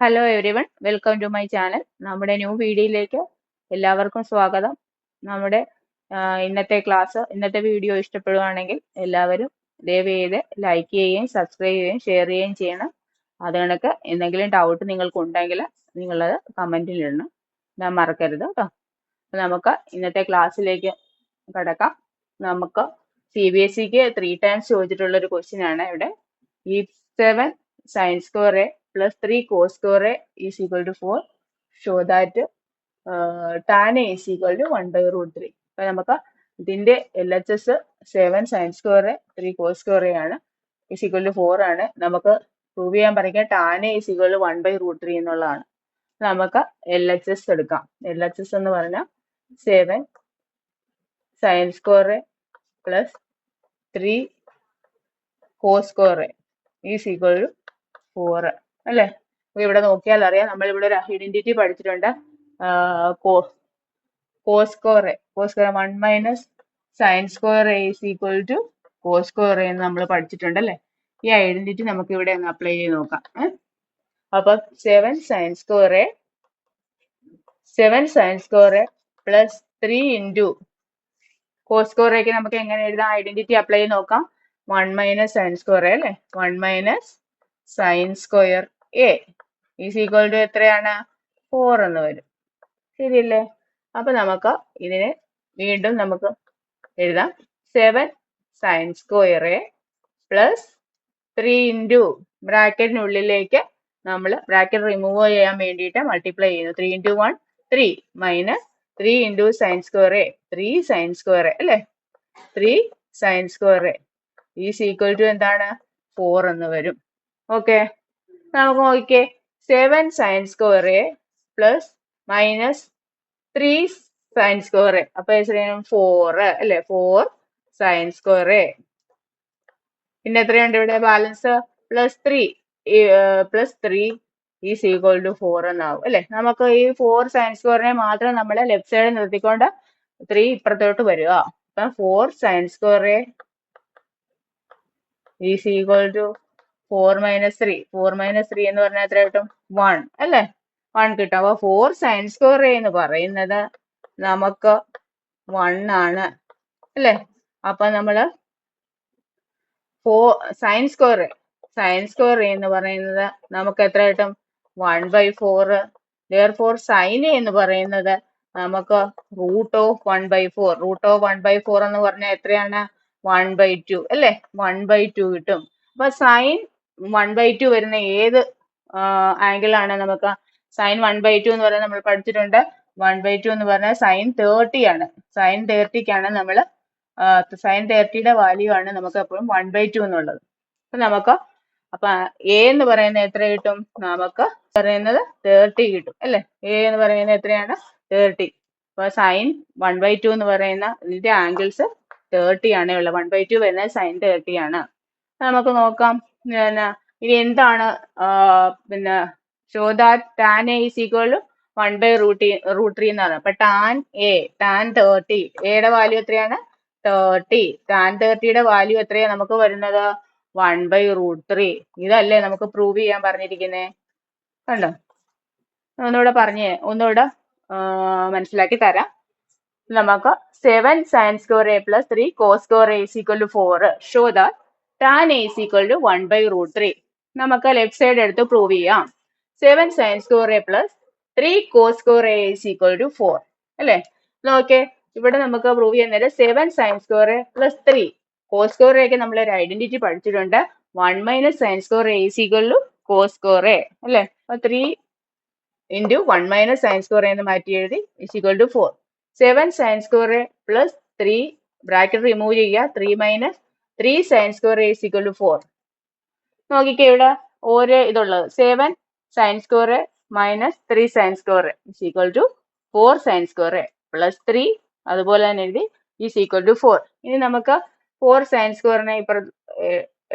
Hello everyone, welcome to my channel. നമ്മുടെ new വീഡിയോയിലേക്ക് എല്ലാവർക്കും സ്വാഗതം. നമ്മുടെ ഇന്നത്തെ വീഡിയോ ഇഷ്ടപ്പെടുവാണെങ്കിൽ എല്ലാവരും ദയവ് ചെയ്ത് ലൈക്ക് ചെയ്യുകയും സബ്സ്ക്രൈബ് ചെയ്യുകയും ഷെയർ ചെയ്യുകയും ചെയ്യണം. അത് കണക്ക് എന്തെങ്കിലും ഡൗട്ട് നിങ്ങൾക്ക് ഉണ്ടെങ്കിൽ നിങ്ങളത് കമൻറ്റിൽ ഇടണം, ഞാൻ മറക്കരുത് കേട്ടോ. അപ്പം നമുക്ക് ഇന്നത്തെ ക്ലാസ്സിലേക്ക് കിടക്കാം. നമുക്ക് CBSEക്ക് 3 ടൈംസ് ചോദിച്ചിട്ടുള്ള ഒരു ക്വസ്റ്റ്യൻ ആണ് ഇവിടെ. ഈ 7 sin square a plus 3 cos square a is equal to 4. Show that tan a is equal to 1 by root 3. അപ്പൊ നമുക്ക് ഇതിന്റെ LHS 7 sin square a 3 cos square a ആണ്, is equal to 4 ആണ്. നമുക്ക് പ്രൂവ് ചെയ്യാൻ പറയുക tan a is equal to 1 by root 3 എന്നുള്ളതാണ്. നമുക്ക് LHS എടുക്കാം. LHS എന്ന് പറഞ്ഞാൽ 7 sin square a plus 3 cos square a is equal to 4 അല്ലേ? ഇവിടെ നോക്കിയാൽ അറിയാം, നമ്മൾ ഇവിടെ ഒരു ഐഡന്റിറ്റി പഠിച്ചിട്ടുണ്ട്. Cos square 1 minus sine square is equal to cos square എന്ന് നമ്മൾ പഠിച്ചിട്ടുണ്ട് അല്ലേ? ഈ ഐഡന്റിറ്റി നമുക്ക് ഇവിടെ ഒന്ന് അപ്ലൈ ചെയ്ത് നോക്കാം. അപ്പൊ 7 sin square plus 3 into cos സ്ക്വയറേക്ക് നമുക്ക് എങ്ങനെ എഴുതാം? ഐഡന്റിറ്റി അപ്ലൈ ചെയ്ത് നോക്കാം. 1 മൈനസ് സൈൻ സ്ക്വയർ അല്ലേ? 1 minus sine square A is equal to എത്രയാണ്? 4 എന്ന് വരും. ശരിയല്ലേ? അപ്പൊ നമുക്ക് ഇതിനെ വീണ്ടും നമുക്ക് എഴുതാം. 7 sine square A plus 3 into ബ്രാക്കറ്റിനുള്ളിലേക്ക് നമ്മൾ ബ്രാക്കറ്റ് റിമൂവ് ചെയ്യാൻ വേണ്ടിയിട്ട് മൾട്ടിപ്ലൈ ചെയ്യുന്നു. 3 into 1 3 minus 3 into sine square A 3 sine square A അല്ലേ? 3 sine square A is equal to എന്താണ്? 4 എന്ന് വരും. ഓക്കെ, നമുക്ക് നോക്കിക്കേ. 7 sine square A plus minus 3 sine square A, അപ്പൊ 4 അല്ലെ? 4 സൈൻ സ്ക്വയർ എ. പിന്നെ എത്രയുണ്ട് ഇവിടെ balance? Plus 3 is equal to 4 എന്നാവും അല്ലെ? നമുക്ക് ഈ 4 സൈൻ സ്ക്വയറിനെ മാത്രം നമ്മൾ ലെഫ്റ്റ് സൈഡിൽ നിർത്തിക്കൊണ്ട് 3 ഇപ്പുറത്തോട്ട് വരിക. അപ്പൊ 4 sine square A is equal to 4 minus 3. 4 minus 3 എന്ന് പറഞ്ഞാൽ എത്ര കിട്ടും? 1 അല്ലേ? 1 കിട്ടും. അപ്പൊ 4 സൈൻ സ്ക്വയർ എന്ന് പറയുന്നത് നമുക്ക് 1 ആണ് അല്ലേ? അപ്പൊ നമ്മള് സൈൻ സ്ക്വയർ എന്ന് പറയുന്നത് നമുക്ക് എത്ര കിട്ടും? 1/4. therefore സൈൻ എന്ന് പറയുന്നത് നമുക്ക് റൂട്ട് ഓഫ് 1/4. റൂട്ട് ഓഫ് 1/4 എന്ന് പറഞ്ഞാൽ എത്രയാണ്? 1/2 അല്ലേ? 1/2 കിട്ടും. അപ്പൊ സൈൻ 1/2 വരുന്ന ഏത് ആംഗിൾ ആണ്? നമുക്ക് സൈൻ 1/2 എന്ന് പറയുന്നത് നമ്മൾ പഠിച്ചിട്ടുണ്ട്. 1/2 എന്ന് പറഞ്ഞാൽ സൈൻ 30 ആണ്. സൈൻ 30ക്കാണ് നമ്മൾ സൈൻ 30യുടെ വാല്യൂ ആണ് നമുക്ക് എപ്പോഴും 1/2 എന്നുള്ളത്. അപ്പൊ എ എന്ന് പറയുന്നത് എത്ര കിട്ടും? നമുക്ക് പറയുന്നത് 30 കിട്ടും അല്ലെ? എ എന്ന് പറയുന്നത് എത്രയാണ്? 30. അപ്പൊ സൈൻ 1/2 എന്ന് പറയുന്ന ഇതിന്റെ ആംഗിൾസ് 30 ആണ് ഉള്ളത്. 1/2 വരുന്നത് സൈൻ 30 ആണ്. നമുക്ക് നോക്കാം. ഇനി എന്താണ് പിന്നെ show that tan A is equal to 1 by root 3 എന്നാണ്. അപ്പൊ ടാൻ 30, എയുടെ വാല്യൂ എത്രയാണ്? 30. ടാൻ 30യുടെ വാല്യൂ എത്രയാണ് നമുക്ക് വരുന്നത്? 1 ബൈ റൂട്ട് 3. ഇതല്ലേ നമുക്ക് പ്രൂവ് ചെയ്യാൻ പറഞ്ഞിരിക്കുന്നേ? കണ്ടോ? ഒന്നുകൂടെ മനസ്സിലാക്കി തരാം. നമുക്ക് 7 sine square A plus 3 cos square A is equal to 4. Show that tan A is equal to 1 by root 3. നമുക്ക് ലെഫ്റ്റ് സൈഡ് എടുത്ത് പ്രൂവ് ചെയ്യാം. 7 sine square A plus 3 cos square A is equal to 4 അല്ലേ? നോക്കേ, ഇവിടെ നമുക്ക് prove ചെയ്യുന്നത് 7 sine square A plus 3 cos square A ഒക്കെ നമ്മൾ ഒരു ഐഡന്റിറ്റി പഠിച്ചിട്ടുണ്ട്. 1 minus sine square A is equal to cos square A അല്ലേ? അപ്പൊ 3 ഇൻറ്റു 1 മൈനസ് സൈൻ സ്ക്വയർ എന്ന് മാറ്റി എഴുതി is equal to 4. 7 sine square A plus 3 bracket remove ചെയ്യുക. 3 minus 3 sine square A is equal to 4. നോക്കിക്കേ, ഇവിടെ ഓരോ ഇതുള്ളത് 7 sine square A minus 3 sine square A is equal to 4 sine square A plus 3 അതുപോലെ തന്നെ എഴുതി ഈസ് ഈക്വൽ ടു 4. ഇനി നമുക്ക് 4 സൈൻ സ്ക്വയറിനെ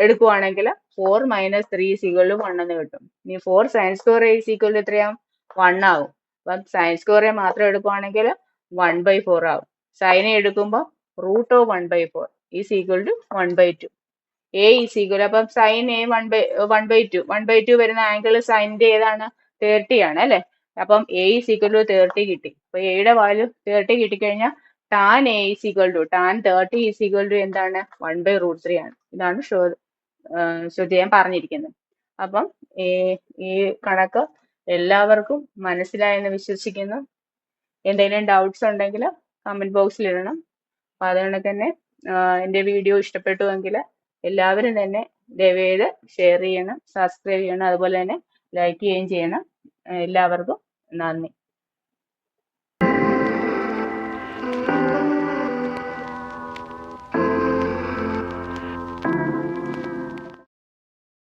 എടുക്കുവാണെങ്കിൽ 4 മൈനസ് 3 ഈസ് ഈക്വൽ ടു 1 എന്ന് കിട്ടും. ഇനി 4 sine square A is equal to എത്രയാവും? 1 ആവും. അപ്പം സൈൻ സ്ക്വയർ എ മാത്രം എടുക്കുവാണെങ്കിൽ 1/4 ആവും. സൈനെ എടുക്കുമ്പോൾ root of 1/4 is equal to 1/2. A is equal, അപ്പം സൈൻ എ 1/2 വരുന്ന ആംഗിൾ സൈനിന്റെ ഏതാണ്? 30 ആണ് അല്ലെ. അപ്പം a is equal to 30 കിട്ടി. അപ്പൊ a യുടെ വാല്യൂ 30 കിട്ടിക്കഴിഞ്ഞാൽ tan a is equal to tan 30 is equal to എന്താണ് 1/√3 ആണ്. ഇതാണ് ചെയ്യാൻ പറഞ്ഞിരിക്കുന്നത്. അപ്പം ഈ കണക്ക് എല്ലാവർക്കും മനസ്സിലായെന്ന് വിശ്വസിക്കുന്നു. എന്തെങ്കിലും ഡൗട്ട്സ് ഉണ്ടെങ്കിൽ കമന്റ് ബോക്സിൽ ഇടണം. അപ്പൊ അതുകൊണ്ട് തന്നെ എൻ്റെ വീഡിയോ ഇഷ്ടപ്പെട്ടുവെങ്കിൽ എല്ലാവരും തന്നെ ദയവേത് ഷെയർ ചെയ്യണം, സബ്സ്ക്രൈബ് ചെയ്യണം, അതുപോലെ തന്നെ ലൈക്ക് ചെയ്യുകയും ചെയ്യണം. എല്ലാവർക്കും നന്ദി.